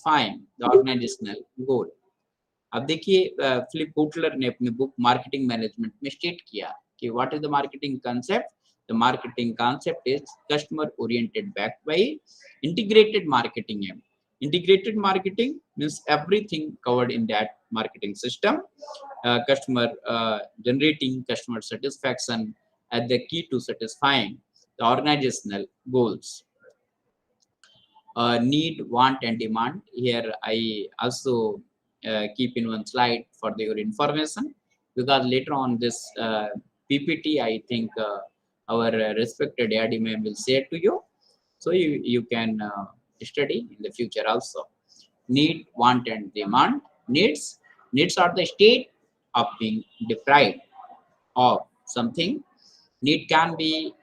Fine, the organizational goal. अब देखिए Philip Kotler ने अपनी बुक मार्केटिंग मैनेजमेंट में स्टेट किया कि what is the marketing concept. The marketing concept is customer oriented backed by integrated marketing aim. Integrated marketing means everything covered in that marketing system. Customer generating customer satisfaction as the key to satisfying the organizational goals. Need, want, and demand. Here I also keep in one slide for your information, because later on this PPT, I think our respected AD ma'am will share to you, so you can study in the future also. Need, want, and demand. Needs are the state of being deprived of something. Need can be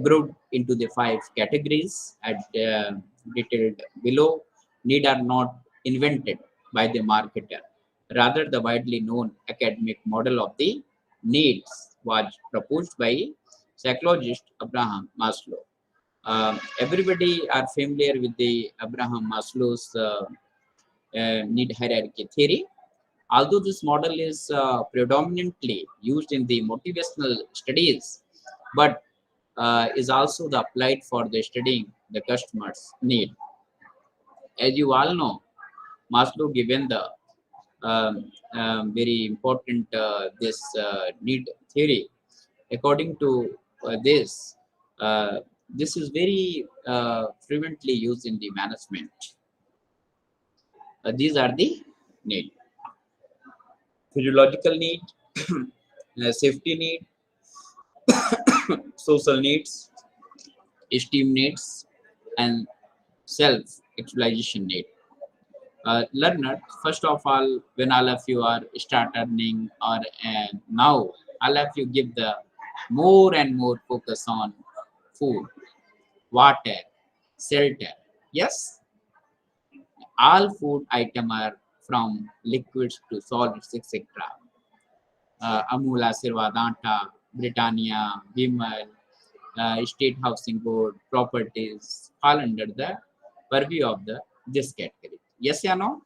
grouped into the 5 categories at detailed below. Need are not invented by the marketer. Rather, the widely known academic model of the needs was proposed by psychologist Abraham Maslow. Everybody are familiar with the Abraham Maslow's need hierarchy theory. Although this model is predominantly used in the motivational studies, but is also the applied for the studying the customer's need. As you all know, Maslow given the very important this need theory. According to this, this is very frequently used in the management. These are the need: physiological need, safety need, social needs, esteem needs, and self-actualization need. Learner, first of all, when all of you are start earning, or now all of you give the more and more focus on food, water, shelter. Yes, all food item are from liquids to solids, etc. Amul, Asirvad, Anta, Britannia, Vimal, State Housing Board, properties fall under the purview of the this category. Yes or no?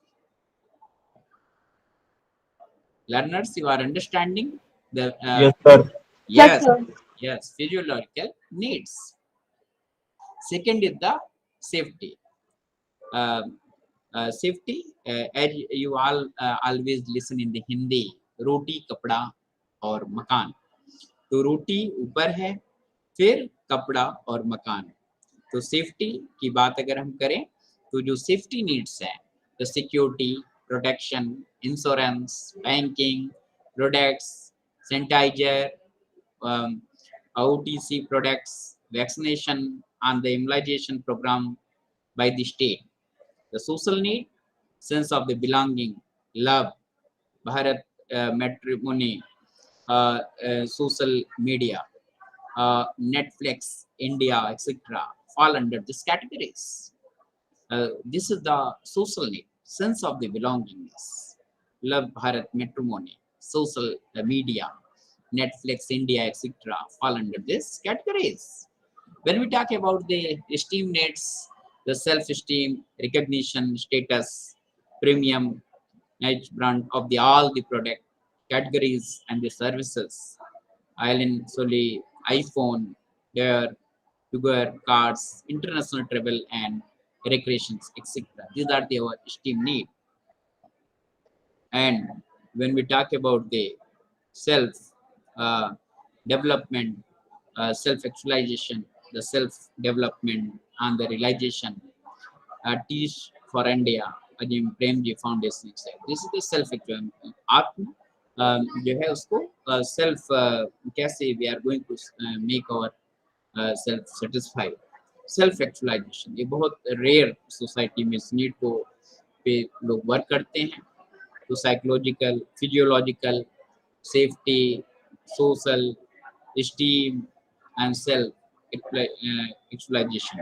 Learners, you are understanding the Yes, sir. Yes, yes, sir. yes, physiological needs. Second is the safety. Uh, Safety, as you all always listen in the Hindi, roti, kapda, और मकान. तो रोटी ऊपर है, फिर कपड़ा और मकान. तो सेफ्टी की बात अगर हम करें, तो जो सेफ्टी नीड्स हैं, तो security, protection, insurance, banking, products, sanitizer, OTC products, vaccination, and the immunization program by the state. The social need, sense of the belonging, love, Bharat matrimony, social media, Netflix, India, etc. fall under these categories. This is the social need, sense of the belongingness, love, Bharat matrimony, social media, Netflix, India, etc. fall under these categories. When we talk about the esteem needs, the self-esteem, recognition, status, premium, niche brand of the all the product categories and the services. Island solely iPhone, their sugar, cards, international travel and recreations, etc. These are the our esteem need. And when we talk about the self uh, development, self actualization, the self development and the realization, teach for India, Azim Premji foundation से. This is the self actual आत्म जो है उसको self कैसे we are going to make our self satisfied. Self actualisation ये बहुत rare society में इस नीड को पे लोग वर्क करते हैं. तो psychological, physiological, safety, social, esteem, and self actualization.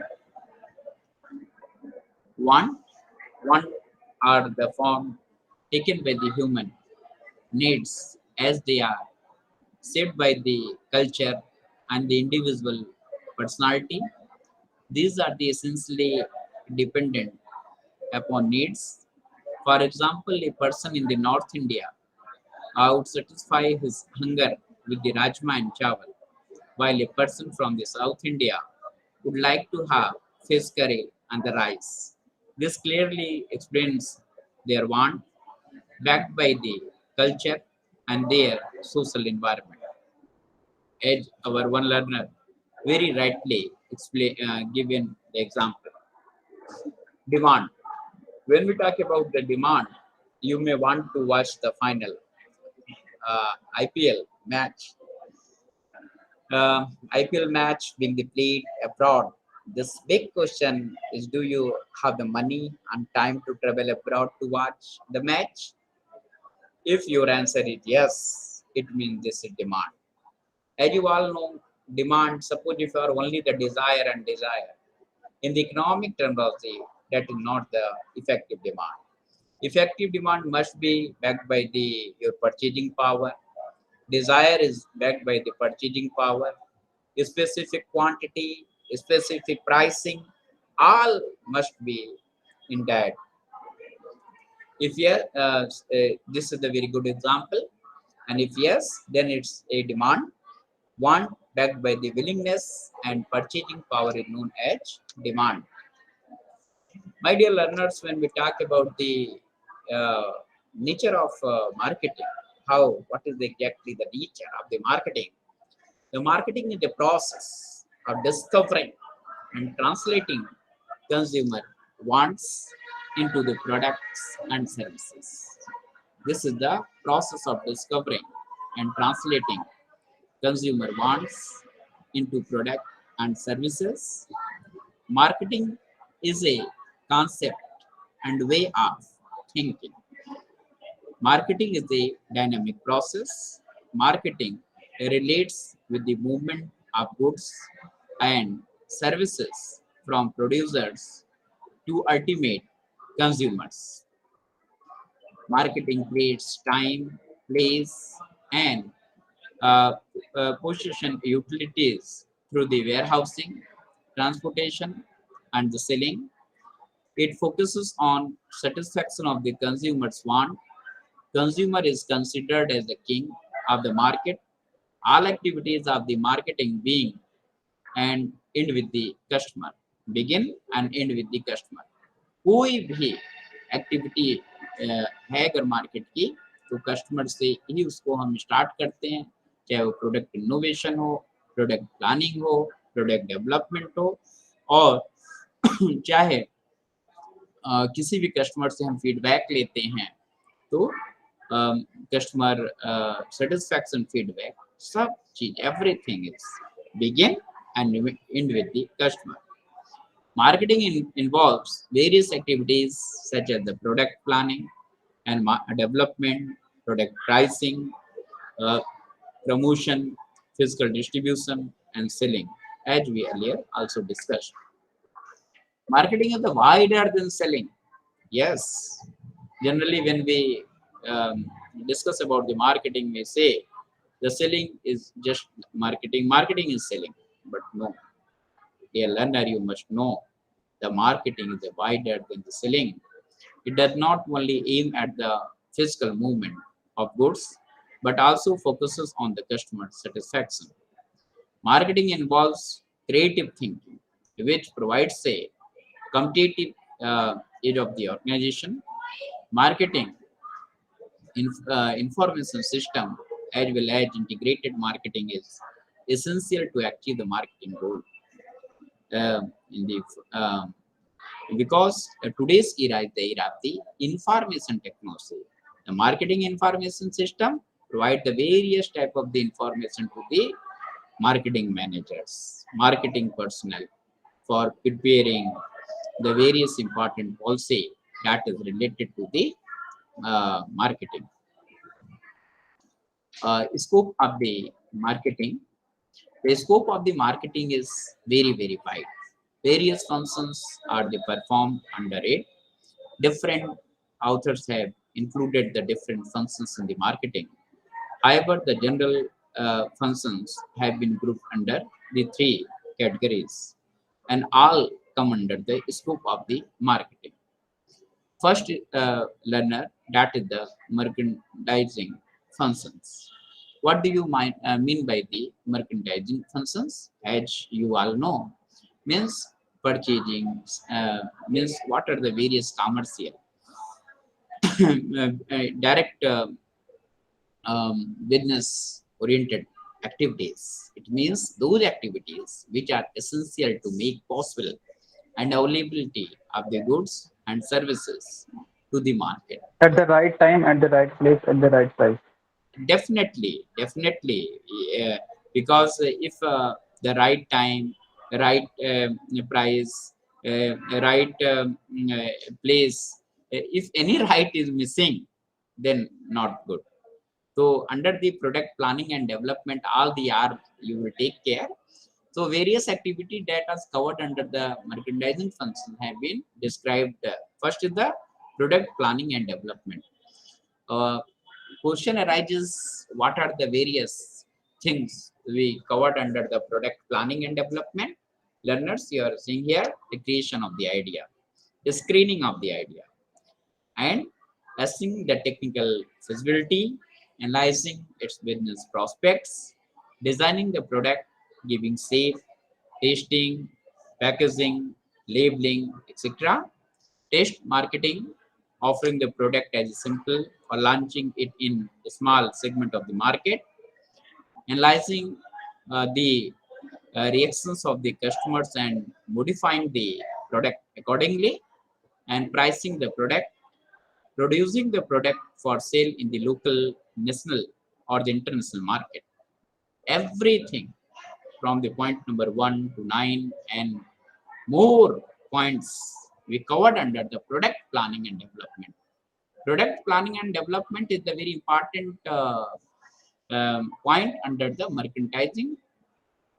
One, one are the form taken by the human needs as they are shaped by the culture and the individual personality. These are the essentially dependent upon needs. For example, a person in the North India would satisfy his hunger with the rajma and chawal, while a person from the South India would like to have fish curry and the rice. This clearly explains their want, backed by the culture and their social environment. As our one learner very rightly given the example. Demand. When we talk about the demand, you may want to watch the final IPL match. IPL match being played abroad. This big question is: do you have the money and time to travel abroad to watch the match? If your answer is yes, it means this is demand. As you all know, demand. Suppose if you are only the desire and desire, in the economic terminology, that is not the effective demand. Effective demand must be backed by the your purchasing power. Desire is backed by the purchasing power, specific quantity, specific pricing, all must be in that. If yes, this is a very good example. And if yes, then it's a demand. Want backed by the willingness and purchasing power is known as demand. My dear learners, when we talk about the uh, nature of marketing, what is exactly the nature of the marketing? The marketing is the process of discovering and translating consumer wants into the products and services. This is the process of discovering and translating consumer wants into product and services. Marketing is a concept and way of thinking. Marketing is a dynamic process. Marketing relates with the movement of goods and services from producers to ultimate consumers. Marketing creates time, place, and uh, possession utilities through the warehousing, transportation, and the selling. It focuses on satisfaction of the consumer's want. Consumer is considered as the king of the market. All activities of the marketing being and end with the customer. Begin and end with the customer. कोई भी activity है अगर market की, तो customer से ही उसको हम start करते हैं, चाहे वो प्रोडक्ट इनोवेशन हो, प्रोडक्ट प्लानिंग हो, प्रोडक्ट डेवलपमेंट हो, और चाहे किसी भी कस्टमर से हम फीडबैक लेते हैं, तो कस्टमर सेटिस्फैक्शन फीडबैक, सब चीज everything is begin and end with the customer. Marketing involves various activities such as the product planning and development, product pricing, uh, promotion, physical distribution, and selling, as we earlier also discussed. Marketing is the wider than selling. Yes, generally when we discuss about the marketing, we say the selling is just marketing. Marketing is selling, but no, dear learner, you must know the marketing is wider than the selling. It does not only aim at the physical movement of goods, but also focuses on the customer satisfaction. Marketing involves creative thinking, which provides a competitive edge of the organization. Marketing information system as well as integrated marketing is essential to achieve the marketing goal. In the because today's era is the era of the information technology. The marketing information system provide the various type of the information to the marketing managers, marketing personnel for preparing the various important policy that is related to the marketing. Scope of the marketing. The scope of the marketing is very, very wide. Various functions are performed under it. Different authors have included the different functions in the marketing. However, the general functions have been grouped under the three categories and all come under the scope of the marketing. First learner, that is the merchandising functions. What do you mean by the merchandising functions? As you all know, means purchasing, means what are the various commercial direct business oriented activities. It means those activities which are essential to make possible and availability of the goods and services to the market. At the right time, at the right place, at the right price. Definitely, because if the right time, right price, right place, if any right is missing, then not good. So under the product planning and development, all the R you will take care. So various activity that is covered under the merchandising function have been described. First is the product planning and development. Uh, Question arises, what are the various things we covered under the product planning and development? Learners, you are seeing here the creation of the idea, the screening of the idea, and assessing the technical feasibility, analyzing its business prospects, designing the product, giving safe, tasting, packaging, labeling, etc. Test marketing, offering the product as simple or launching it in a small segment of the market, analyzing the reactions of the customers and modifying the product accordingly, and pricing the product, producing the product for sale in the local, national, or the international market. Everything from the point number 1 to 9 and more points we covered under the product planning and development. Product planning and development is the very important point under the merchandising,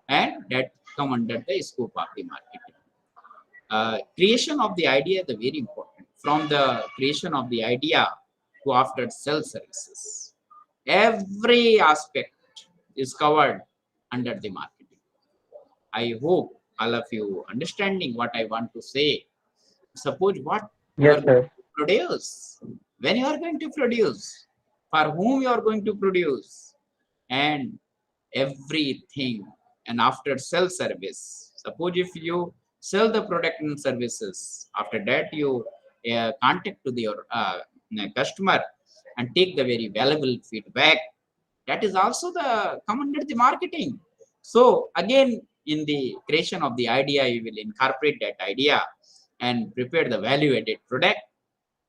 and that come under the scope of the marketing. Creation of the idea is the very important. From the creation of the idea to after sell services, every aspect is covered under the marketing. I hope all of you understanding what I want to say. Suppose what you Yes, are going sir. to produce, when you are going to produce, for whom you are going to produce, and everything. And after sell service, suppose if you sell the product and services, after that you contact to your customer and take the very valuable feedback, that is also the come under the marketing. So again, in the creation of the idea, you will incorporate that idea and prepare the value added product.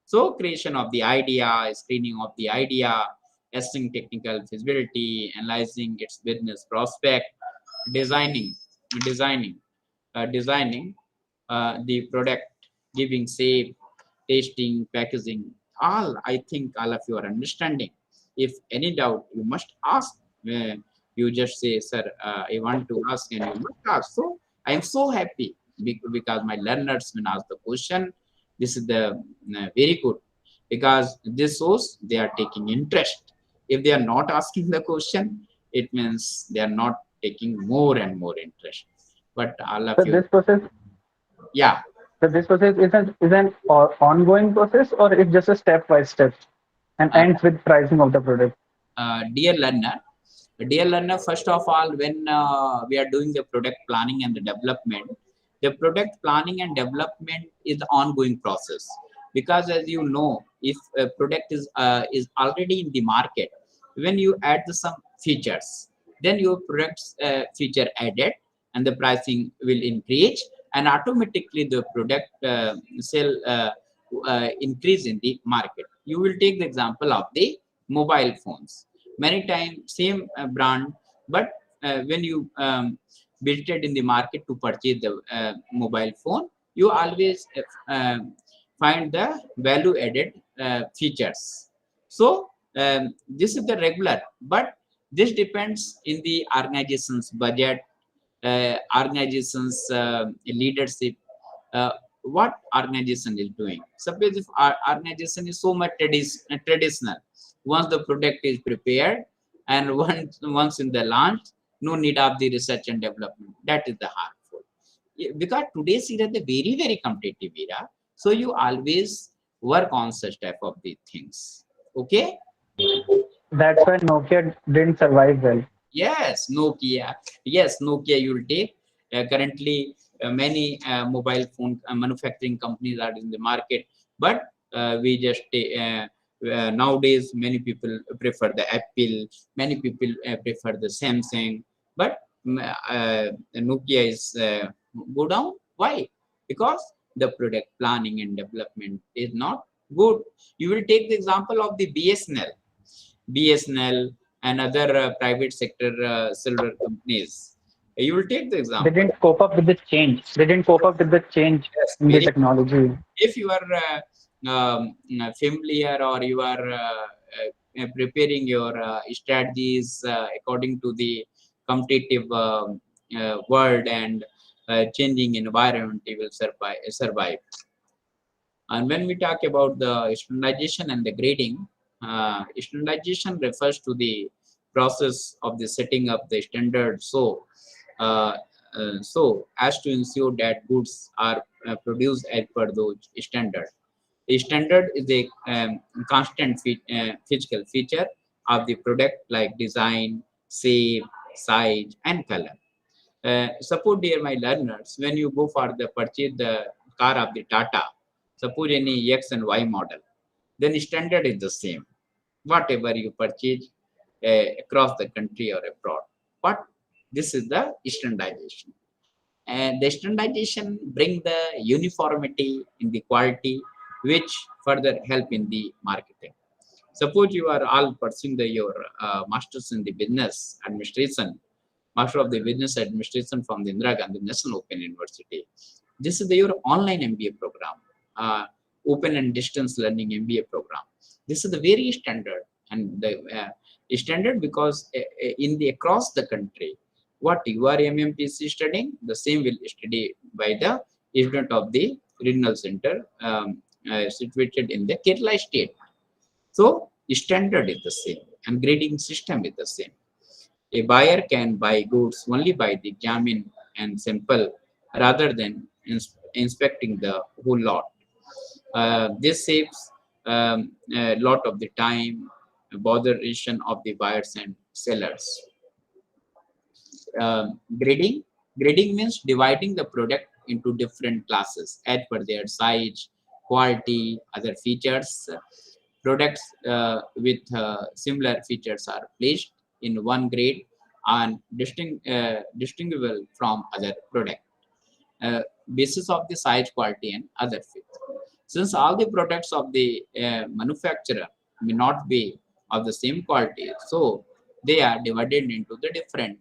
So creation of the idea, screening of the idea, testing technical feasibility, analyzing its business prospect, designing, designing, designing the product, giving shape, tasting, packaging. All I think all of you are understanding. If any doubt, you must ask. You just say, "Sir, I want to ask," and you must ask. So I am so happy because my learners when ask the question, this is the very good, because this shows they are taking interest. If they are not asking the question, it means they are not taking more and more interest. But all of So you, this process, yeah, so this process is an ongoing process, or it's just a step by step and uh, ends with pricing of the product. dear learner, first of all, when we are doing the product planning and the development, the product planning and development is the ongoing process, because as you know, if a product is already in the market, when you add some features, then your product's feature added and the pricing will increase, and automatically the product sell increase in the market. You will take the example of the mobile phones. Many times same brand, but when you visited in the market to purchase the mobile phone, you always find the value added features. So this is the regular, but this depends in the organization's budget, organization's leadership, uh, what organization is doing. Suppose if our organization is so much traditional, once the product is prepared and once in the launch, no need of the research and development. That is the harmful. Because today's era is a very, very competitive era. So you always work on such type of the things. Okay. That's why Nokia didn't survive well. Yes, Nokia. Yes, Nokia you will take. Currently, many mobile phone manufacturing companies are in the market, but we just nowadays many people prefer the Apple. Many people prefer the Samsung, but Nokia is go down. Why? Because the product planning and development is not good. You will take the example of the BSNL. BSNL and other private sector silver companies. You will take the They example. didn't cope up with the change. They didn't cope up with the change Yes, in the very. technology. If you are familiar or you are preparing your strategies according to the competitive world and changing environment, you will survive. And when we talk about the standardization and the grading, standardization refers to the process of the setting up the standard uh, so as to ensure that goods are produced as per those standard. A standard is a constant physical feature of the product like design, shape, size, and color. Suppose, dear my learners, when you go for the purchase the car of the Tata, suppose any X and Y model, then standard is the same. Whatever you purchase across the country or abroad, but this is the standardization. And the standardization bring the uniformity in the quality, which further help in the marketing. Suppose you are all pursuing your masters in the business administration, master of the business administration from the Indira Gandhi National Open University. This is your online MBA program, open and distance learning MBA program. This is the very standard and the standard because in the across the country, what you are MMPC studying, the same will study by the student of the regional center situated in the Kerala state. So standard is the same and grading system is the same. A buyer can buy goods only by the examine and sample rather than inspecting the whole lot. This saves a lot of the time, botheration of the buyers and sellers. Grading. Grading means dividing the product into different classes as per their size, quality, other features. Products with similar features are placed in one grade and distinguishable from other product. Basis of the size, quality, and other features. Since all the products of the manufacturer may not be of the same quality, so they are divided into the different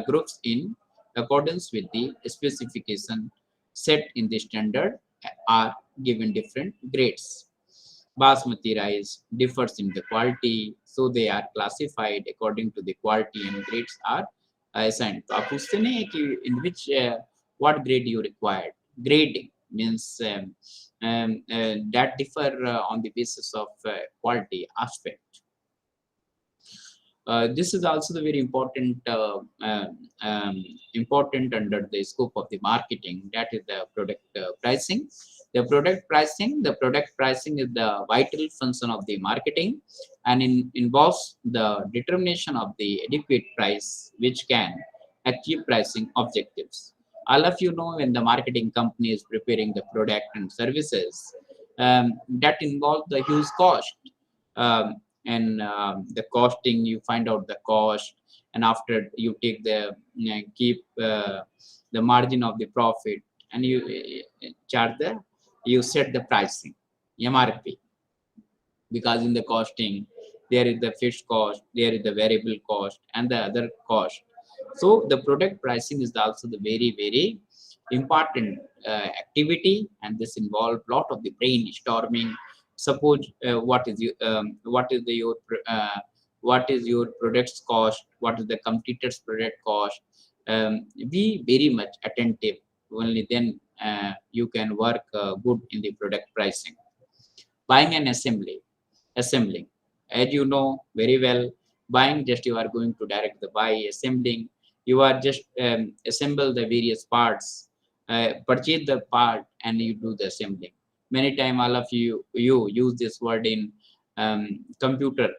groups in accordance with the specification set in the standard are given different grades. Basmati rice differs in the quality, so they are classified according to the quality and grades are assigned. तो आप पूछते नहीं है कि in which what grade you required. Grading means that differ on the basis of quality aspect. This is also the very important under the scope of the marketing. That is the product pricing. The product pricing is the vital function of the marketing, and involves the determination of the adequate price, which can achieve pricing objectives. All of you know when the marketing company is preparing the product and services, that involve the huge cost. And the costing, you find out the cost, and after you take the keep the margin of the profit, and you you set the pricing MRP, because in the costing there is the fixed cost, there is the variable cost, and the other cost. So the product pricing is also the very important activity, and this involves lot of the brainstorming. Suppose what is your product's cost, what is the competitor's product cost. Be very much attentive, only then you can work good in the product pricing. Buying and assembling, as you know very well, buying just you are going to direct the buy. Assembling, you are just assemble the various parts, purchase the part, and you do the assembling. Many time all of you use this word in computer.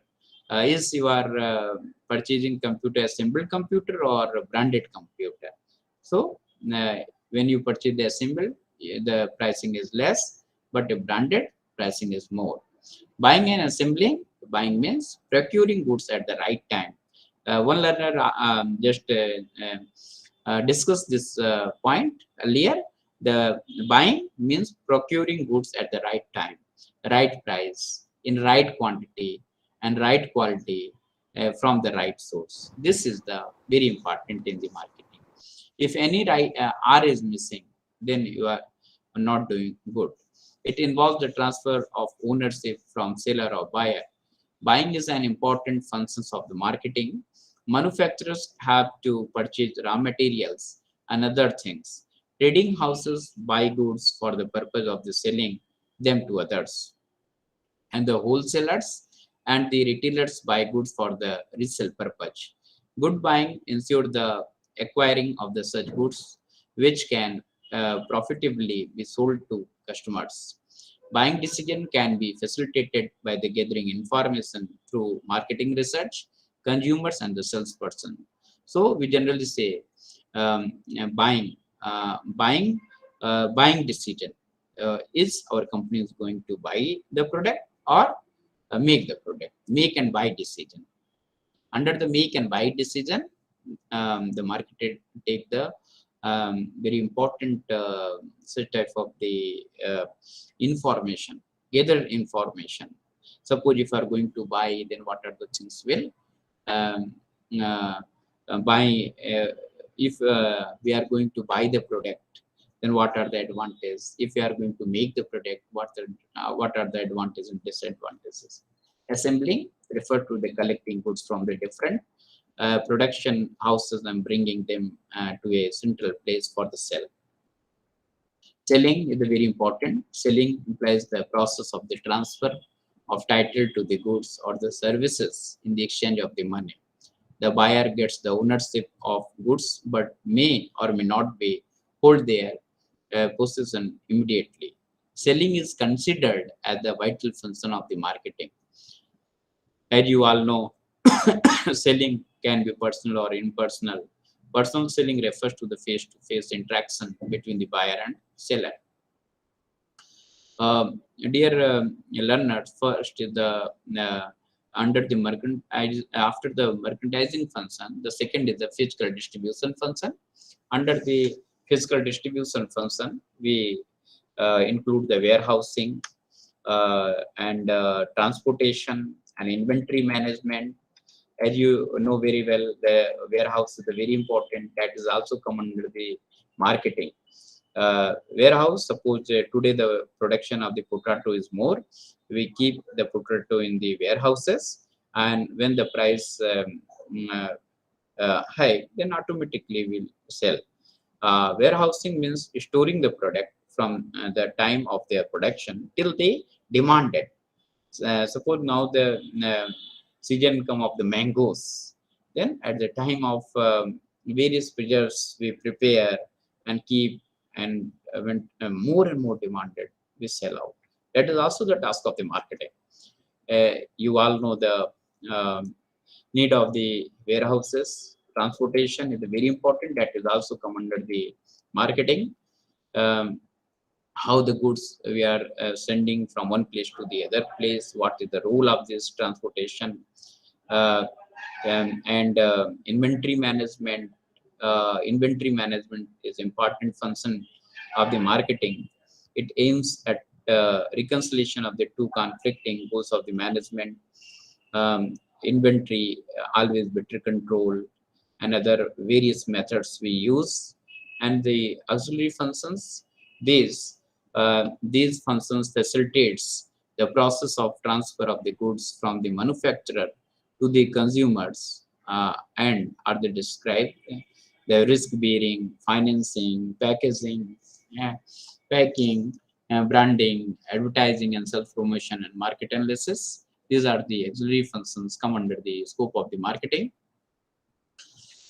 Is you are purchasing computer, assembled computer or a branded computer? So when you purchase the assembled, the pricing is less, but the branded pricing is more. Buying and assembling, buying means procuring goods at the right time. One learner just discussed this point earlier. The buying means procuring goods at the right time, right price, in right quantity and right quality, from the right source. This is the very important in the marketing. If any right R is missing, then you are not doing good. It involves the transfer of ownership from seller or buyer. Buying is an important function of the marketing. Manufacturers have to purchase raw materials and other things. Trading houses buy goods for the purpose of the selling them to others, and the wholesalers and the retailers buy goods for the resale purpose. Good buying ensures the acquiring of the such goods which can profitably be sold to customers. Buying decision can be facilitated by the gathering information through marketing research, consumers, and the salesperson. So we generally say buying decision, is our company is going to buy the product or make the product. Make and buy decision. Under the make and buy decision, the market take the very important such type of the information, gather information. Suppose if you are going to buy, then what are the things will um, uh, buy, if we are going to buy the product, then what are the advantages? If we are going to make the product, what are the advantages and disadvantages? Assembling refer to the collecting goods from the different production houses and bringing them to a central place for the sale. Selling is very important. Selling implies the process of the transfer of title to the goods or the services in the exchange of the money. The buyer gets the ownership of goods but may or may not be hold their possession immediately. Selling is considered as the vital function of the marketing. As you all know, selling can be personal or impersonal. Personal selling refers to the face-to-face interaction between the buyer and seller. Dear learners, first the under the after the merchandising function, the second is the physical distribution function. Under the physical distribution function, we include the warehousing and transportation and inventory management. As you know very well, the warehouse is very important. That is also come under the marketing. Warehouse, suppose today the production of the potato is more, we keep the potato in the warehouses, and when the price high, then automatically we'll sell. Warehousing means storing the product from the time of their production till they demand it. Suppose now the season come of the mangoes, then at the time of various preserves we prepare and keep, and when more and more demanded, we sell out. That is also the task of the marketing. You all know the need of the warehouses. Transportation is very important. That is also come under the marketing. Um, how the goods we are sending from one place to the other place, what is the role of this transportation, uh, and inventory management. Inventory management is important function of the marketing. It aims at reconciliation of the two conflicting goals of the management. um, Inventory always better control, and other various methods we use. And the auxiliary functions, these functions facilitates the process of transfer of the goods from the manufacturer to the consumers, and are they described the risk bearing, financing, packaging, yeah, packing, branding, advertising, and self promotion and market analysis. These are the auxiliary functions come under the scope of the marketing.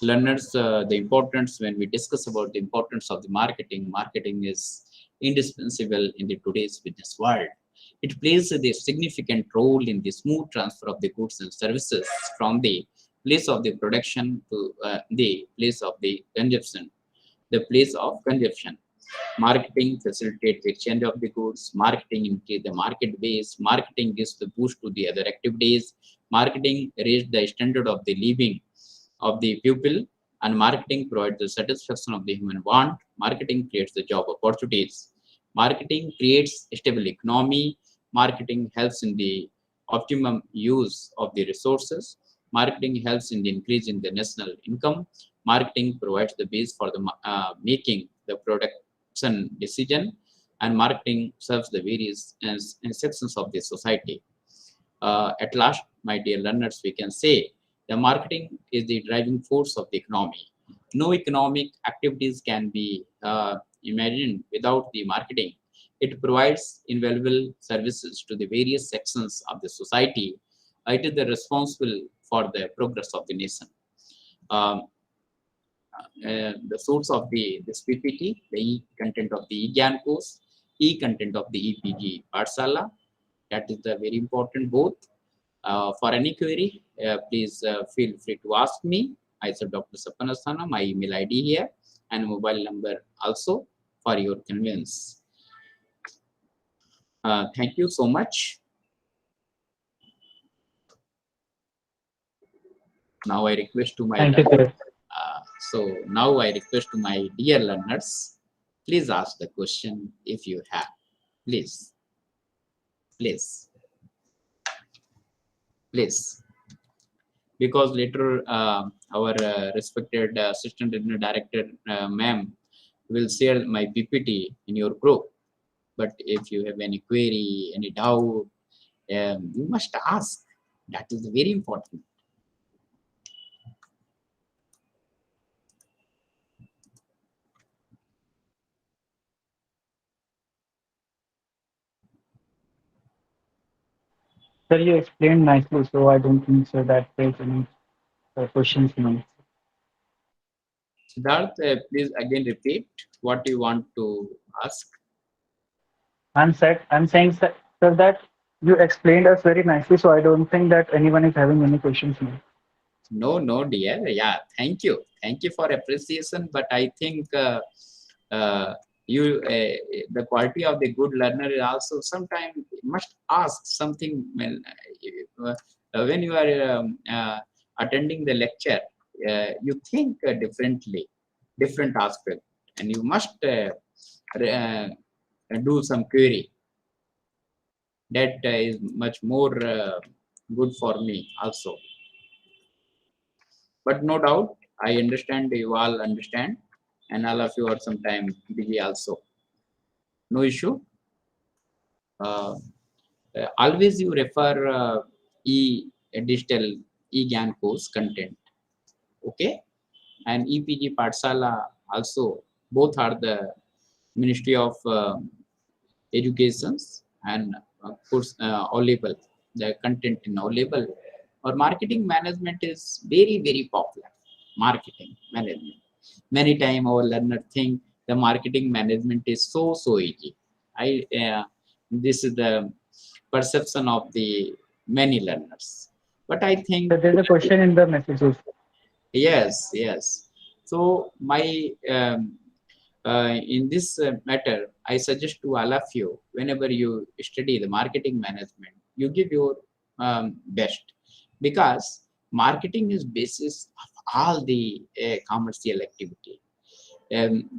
Learners, the importance when we discuss about the importance of the marketing is indispensable in the today's business world. It plays a significant role in the smooth transfer of the goods and services from the place of the production to the place of the consumption. The place of consumption. Marketing facilitates the exchange of the goods. Marketing increase the market base. Marketing gives the boost to the other activities. Marketing raises the standard of the living of the people, and marketing provides the satisfaction of the human want. Marketing creates the job opportunities. Marketing creates a stable economy. Marketing helps in the optimum use of the resources. Marketing helps in the increase in the national income. Marketing provides the base for the making the production decision, and marketing serves the various sections of the society. At last, my dear learners, we can say the marketing is the driving force of the economy. No economic activities can be imagined without the marketing. It provides invaluable services to the various sections of the society. It is the responsible for the progress of the nation. Um, the source of this PPT, the E content of the e-GAN course, E content of the EPG Pathshala. That is the very important both. For any query, please feel free to ask me. I said Dr. Sapan Asthana, my email ID here and mobile number also for your convenience. Thank you so much. Now I request to my learners. So now I request to my dear learners, please ask the question if you have. Please. Please. Please. Because later our respected assistant director ma'am will share my PPT in your group. But if you have any query, any doubt, you must ask. That is very important. Sir, you explained nicely, so I don't think so that there's any questions now. Siddharth, please again repeat what you want to ask. I'm saying, sir, that you explained us very nicely, so I don't think that anyone is having any questions now. No, dear. Yeah, thank you. Thank you for appreciation. But I think the quality of the good learner is also sometimes must ask something when you are attending the lecture. You think differently, different aspect, and you must do some query. That is much more good for me also. But no doubt, I understand you all understand, and all of you are sometimes busy also. No issue. Always you refer digital e-GAN course content, okay? And EPG Pathshala also, both are the Ministry of Educations and of course available. The content in available. Or marketing management is very popular. Marketing management. Many times our learner think the marketing management is so easy. This is the perception of the many learners. But I think So there's a question in the messages. yes. So my in this matter, I suggest to all of you, whenever you study the marketing management, you give your best, because marketing is basis of all the commercial activity.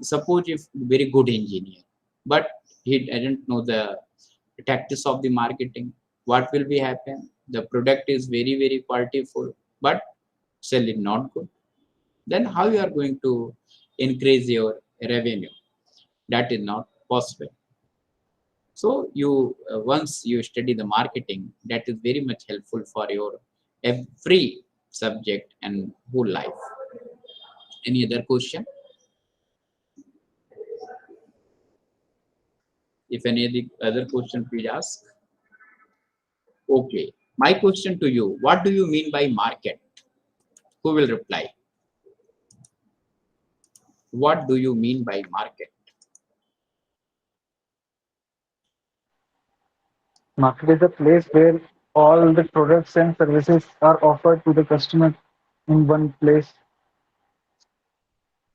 Suppose if very good engineer, but he doesn't know the tactics of the marketing, what will be happen? The product is very qualityful, but sell it not good. Then how you are going to increase your revenue? That is not possible. So you once you study the marketing, that is very much helpful for your every subject and whole life. Any other question? If any other question, please ask. Okay. My question to you, what do you mean by market? Who will reply? What do you mean by market? Market is a place where all the products and services are offered to the customer in one place.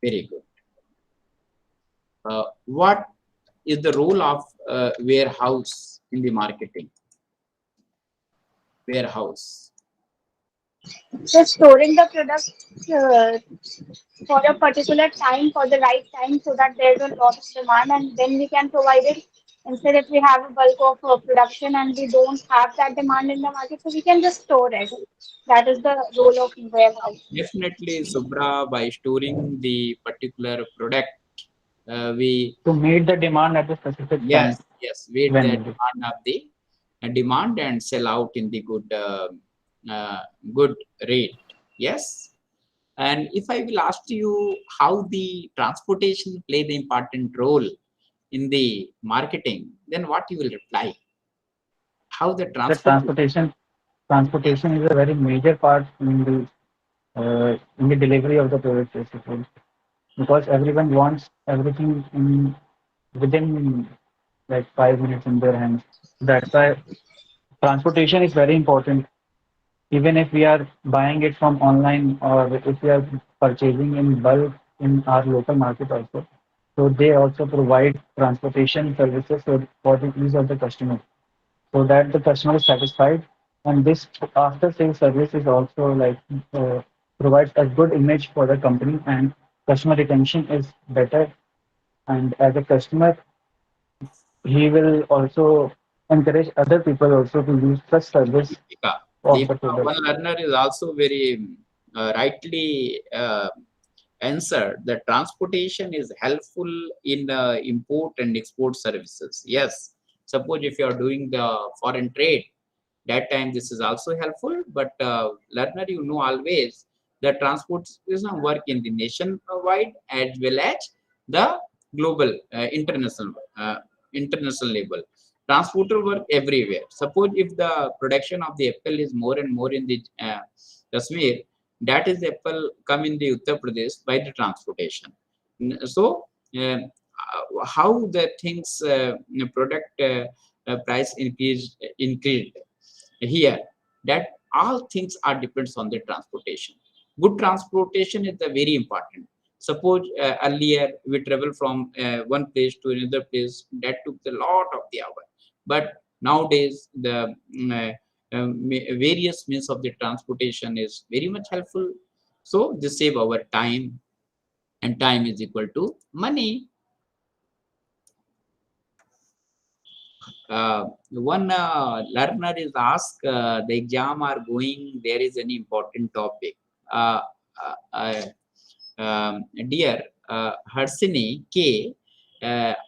Very good. What is the role of warehouse in the marketing? Warehouse. Just storing the product uh, for a particular time, for the right time, so that there's a lot of demand, and then we can provide it. Instead, if we have a bulk of production and we don't have that demand in the market, so we can just store it. That is the role of warehouse. Definitely, Subra, by storing the particular product, we To meet the demand at the specific time wait when the needed. demand of the demand and sell out in the good rate. Yes. And if I will ask you how the transportation play the important role in the marketing, then what you will reply? How the The transportation? transportation is a very major part in the delivery of the product basically, because everyone wants everything in within like 5 minutes in their hands. That's why transportation is very important. Even if we are buying it from online or if we are purchasing in bulk in our local market also. So they also provide transportation services for the ease of the customer, so that the customer is satisfied. And this after sales service is also like provides a good image for the company, and customer retention is better. And as a customer, he will also encourage other people also to use such service Deepika, of the Deepika, product. one learner is also very rightly answered that transportation is helpful in import and export services. Yes, suppose if you are doing the foreign trade, that time this is also helpful. But learner, you know always the transportation work in the nationwide as well as the global international level. Transporter work everywhere. Suppose if the production of the apple is more and more in the Kashmir, that is apple come in the Uttar Pradesh by the transportation. So how the things product price increased here, that all things are depends on the transportation. Good transportation is the very important. Suppose earlier we travel from one place to another place, that took a lot of the hour. But nowadays the various means of the transportation is very much helpful. So this save our time, and time is equal to money. One learner is asked, the exam are going, there is an important topic. Uh, uh, Dear Harsini K,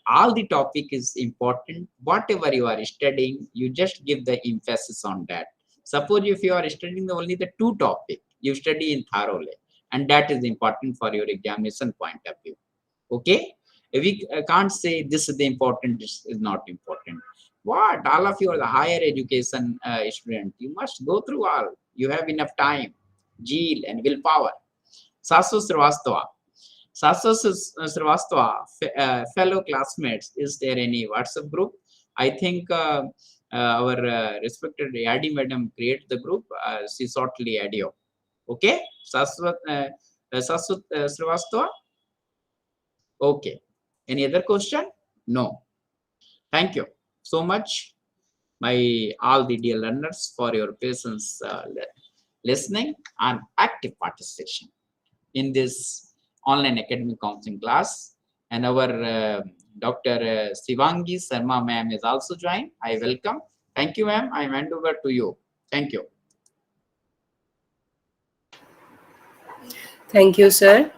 all the topic is important. Whatever you are studying, you just give the emphasis on that. Suppose if you are studying only the two topic, you study in thoroughly, and that is important for your examination point of view. Okay, we can't say this is the important, this is not important. What, all of you are the higher education student, you must go through all, you have enough time, zeal and willpower. Sasu Srivastava, fellow classmates, is there any WhatsApp group? I think our respected Yadi madam create the group, she shortly add you. Okay, Sasu Srivastava. Okay. Any other question? No. Thank you so much, my all the dear learners, for your patience, listening and active participation in this online academic counseling class. And our Dr. Sivangi Sarma ma'am is also joined. I welcome. Thank you, ma'am. I hand over to you. Thank you. Thank you, sir.